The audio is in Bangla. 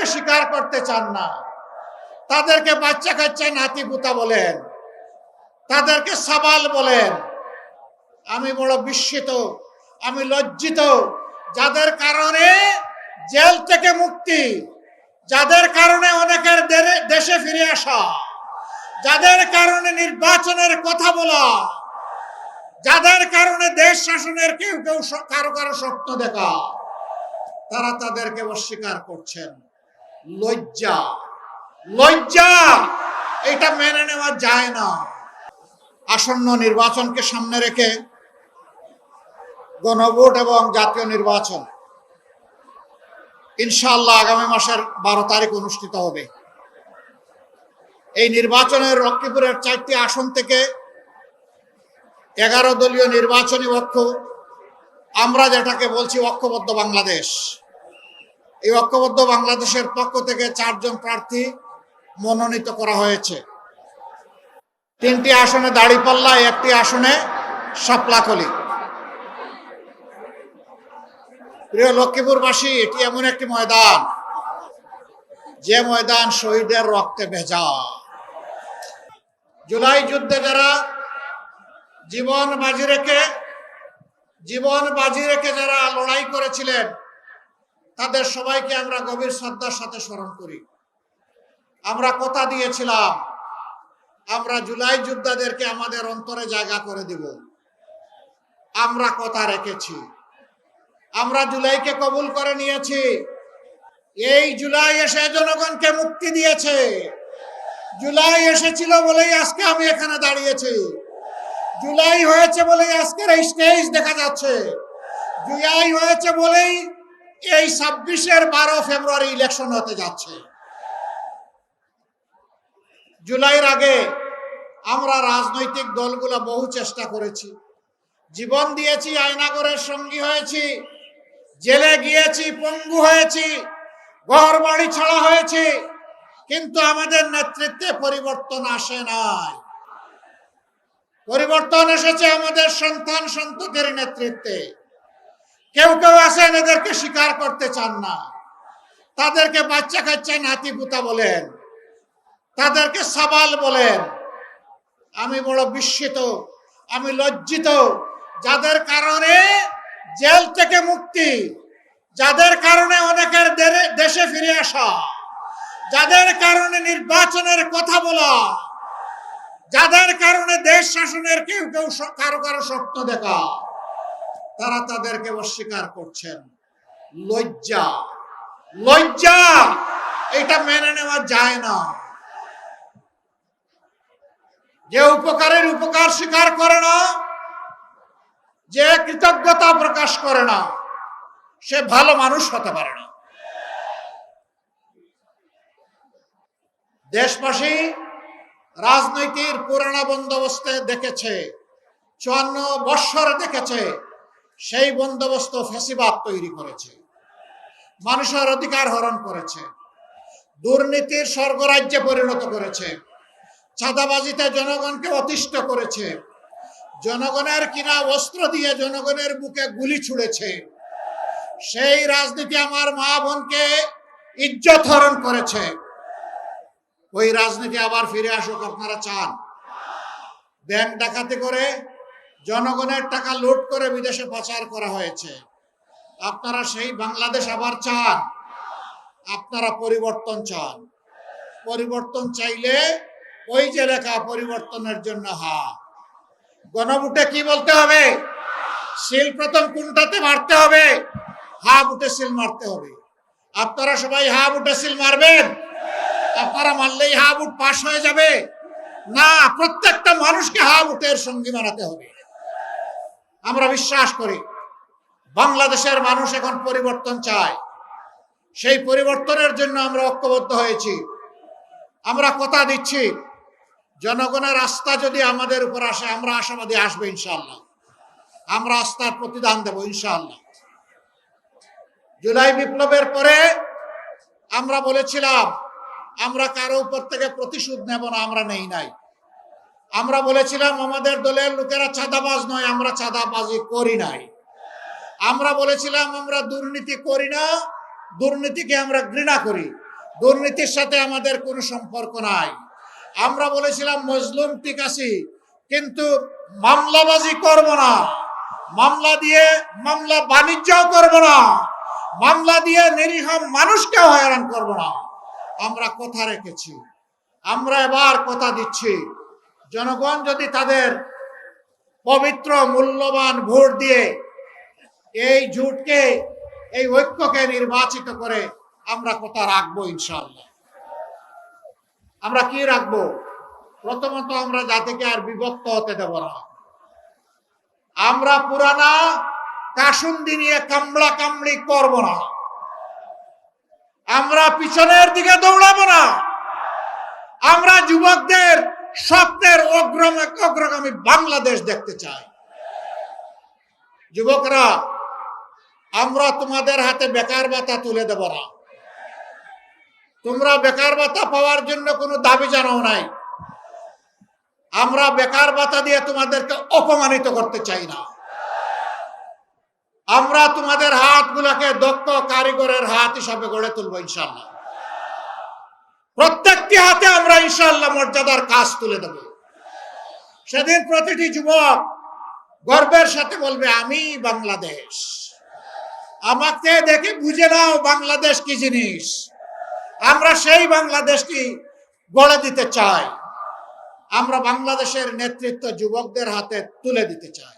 তাদেরকে স্বীকার করতে চান না, তাদেরকে বাচ্চা কাচ্চা নাতি পুতা বলেন, তাদেরকে সাবাল বলেন। আমি বড় বিস্মিত, আমি লজ্জিত, যাদের কারণে জেল থেকে মুক্তি, যাদের কারণে অনেকের দেশে ফিরে আসা, যাদের কারণে নির্বাচনের কথা বলা, যাদের কারণে দেশ শাসনের কেউ কেউ কারো কারো স্বপ্ন দেখা, তারা তাদেরকে অস্বীকার করছেন। লজ্জা, লজ্জা, এটা মেনে নেওয়া যায় না। আসন্ন নির্বাচনকে সামনে রেখে গণভোট এবং জাতীয় নির্বাচন ইনশাআল্লাহ আগামী মাসের 12 তারিখ অনুষ্ঠিত হবে। এই নির্বাচনের লক্ষ্মীপুরের 4টি আসন থেকে 11 দলীয় নির্বাচনী ঐক্য, আমরা যেটাকে বলছি ঐক্যবদ্ধ বাংলাদেশ, এই ঐক্যবদ্ধ বাংলাদেশের পক্ষ থেকে 4 জন প্রার্থী মনোনীত করা হয়েছে। 3টি আসনে দাঁড়িপাল্লা, 1টি আসনে শাপলাকলি। প্রিয় লক্ষ্মীপুরবাসী, এটি এমন একটি ময়দান, যে ময়দান শহীদের রক্তে ভেজা। জুলাই যুদ্ধে যারা জীবন বাজি রেখে যারা লড়াই করেছিলেন, তাদের সবাইকে আমরা গভীর শ্রদ্ধার সাথে স্মরণ করি। আমরা কথা দিয়েছিলাম, আমরা জুলাই যোদ্ধাদেরকে আমাদের অন্তরে জায়গা করে দিব। আমরা কথা রেখেছি, আমরা জুলাইকে কবুল করে নিয়েছি। এই জুলাই এসে জনগণকে মুক্তি দিয়েছে। জুলাই এসেছিল বলেই আজকে আমি এখানে দাঁড়িয়েছি। জুলাই হয়েছে বলেই আজকের এই স্টেজ দেখা যাচ্ছে। জুলাই হয়েছে বলেই এই 26-এর 12 ফেব্রুয়ারি ইলেকশন হতে যাচ্ছে। জুলাইয়ের আগে আমরা রাজনৈতিক দলগুলো বহু চেষ্টা করেছি, জীবন দিয়েছি, আয়নাগরের সঙ্গী হয়েছি, জেলে গিয়েছি, পঙ্গু হয়েছি, ঘর বাড়ি ছাড়া হয়েছে, কিন্তু আমাদের নেতৃত্বে পরিবর্তন আসে নাই। পরিবর্তন এসেছে আমাদের সন্তান সন্ততির নেতৃত্বে। কেউ কেউ আছেন এদেরকে স্বীকার করতে চান না, তাদেরকে বাচ্চা কাচ্চা নাতি পুতা বলেন, তাদেরকে সাবাল বলেন। আমি বড় বিস্মিত, আমি লজ্জিত, যাদের কারণে জেল থেকে মুক্তি, যাদের কারণে অনেকের দেশে ফিরে আসা, যাদের কারণে নির্বাচনের কথা বলা, যাদের কারণে দেশ শাসনের কেউ কেউ কারো কারো স্বপ্ন দেখা, তারা তাদেরকে অস্বীকার করছেন। লজ্জা, লজ্জা, এটা মেনে নেওয়া যায় না। যে উপকারের উপকার স্বীকার করে না, যে কৃতজ্ঞতা প্রকাশ করে না, সে ভালো মানুষ হতে পারে না। দেশবাসী রাজনীতির পুরানা বন্দোবস্তে দেখেছে, 54 বৎসর দেখেছে, সেই বন্দোবস্ত ফ্যাসিবাদ তৈরি করেছে, মানুষের অধিকার হরণ করেছে, দুর্নীতির স্বর্গরাজ্যে পরিণত করেছে, চাঁদাবাজিতে জনগণকে অতিষ্ঠ করেছে, জনগণের কিনা অস্ত্র দিয়ে জনগণের বুকে গুলি ছুড়েছে। সেই রাজনীতি আমার মা বোনকে ইজ্জত হরণ করেছে। ওই রাজনীতি আবার ফিরে আসুক আপনারা চান? ব্যাংক ডাকাতি করে জনগণের টাকা লুট করে বিদেশে পাচার করা হয়েছে। আপনারা সেই বাংলাদেশ আবার চান? আপনারা পরিবর্তন চান। পরিবর্তন চাইলে ওই যে লেখা পরিবর্তনের জন্য হা। গণভোটে কি বলতে হবে? সিল প্রথম কোনটাতে মারতে হবে? হা বুটে সিল মারতে হবে। আপনারা সবাই হা বুটে সিল মারবেন? আপনারা মারলেই হা বুট পাস হয়ে যাবে না, প্রত্যেকটা মানুষকে হা বুটের সঙ্গী বানাতে হবে। আমরা বিশ্বাস করি বাংলাদেশের মানুষ এখন পরিবর্তন চায়। সেই পরিবর্তনের জন্য আমরা ঐক্যবদ্ধ হয়েছি। আমরা কথা দিচ্ছি, জনগণের আস্থা যদি আমাদের উপর আসে, আমরা আশাবাদী আসবে ইনশাআল্লাহ। আমরা আস্থার প্রতিদান দেব ইনশাআল্লাহ। জুলাই বিপ্লবের পরে আমরা বলেছিলাম আমরা কারো উপর থেকে প্রতিশোধ নেব না, আমরা নেই নাই। আমরা বলেছিলাম আমাদের দলের লোকেরা চাঁদাবাজ নয়, আমরা চাঁদাবাজি করি নাই। আমরা বলেছিলাম আমরা দুর্নীতি করি না, দুর্নীতিকে আমরা ঘৃণা করি। দুর্নীতির সাথে আমাদের কোনো সম্পর্ক নাই। আমরা বলেছিলাম মজলুম ঠিক আছে, কিন্তু মামলাবাজি করব না, মামলা বাণিজ্যও করব না, মামলা দিয়ে নিরীহ মানুষকে হয়রান করব না। আমরা কথা রেখেছি। আমরা এবার কথা দিচ্ছি, জনগণ যদি তাদের পবিত্র মূল্যবান ভোট দিয়ে এই জোটকে, এই ঐক্যকে নির্বাচিত করে, আমরা কথা রাখবো ইনশাআল্লাহ। আমরা কি রাখবো? প্রথমত আমরা জাতিকে আর বিভক্ত হতে দেব না। আমরা পুরানা কাসুন্দি নিয়ে কামড়া কামড়ি করব না। আমরা পিছনের দিকে দৌড়াবো না। আমরা যুবকদের স্বপ্নের অগ্রগামী বাংলাদেশ দেখতে চাই। যুবকরা, আমরা তোমাদের হাতে বেকার ভাতা তুলে দেব না। তোমরা বেকার ভাতা পাওয়ার জন্য কোনো দাবি জানাও নাই। আমরা বেকার ভাতা দিয়ে তোমাদেরকে অপমানিত করতে চাই না। আমরা তোমাদের হাতগুলোকে দক্ষ কারিগরের হাত হিসাবে গড়ে তুলবো ইনশাআল্লাহ। প্রত্যেকটি হাতে আমরা ইনশাআল্লাহ মর্যাদার কাজ তুলে দেব। সেদিন প্রতিটি যুবক গর্বের সাথে বলবে, আমি বাংলাদেশ। আমাকে দেখে বুঝে নাও বাংলাদেশ কি জিনিস। আমরা সেই বাংলাদেশটি গড়ে দিতে চাই। আমরা বাংলাদেশের নেতৃত্ব যুবকদের হাতে তুলে দিতে চাই।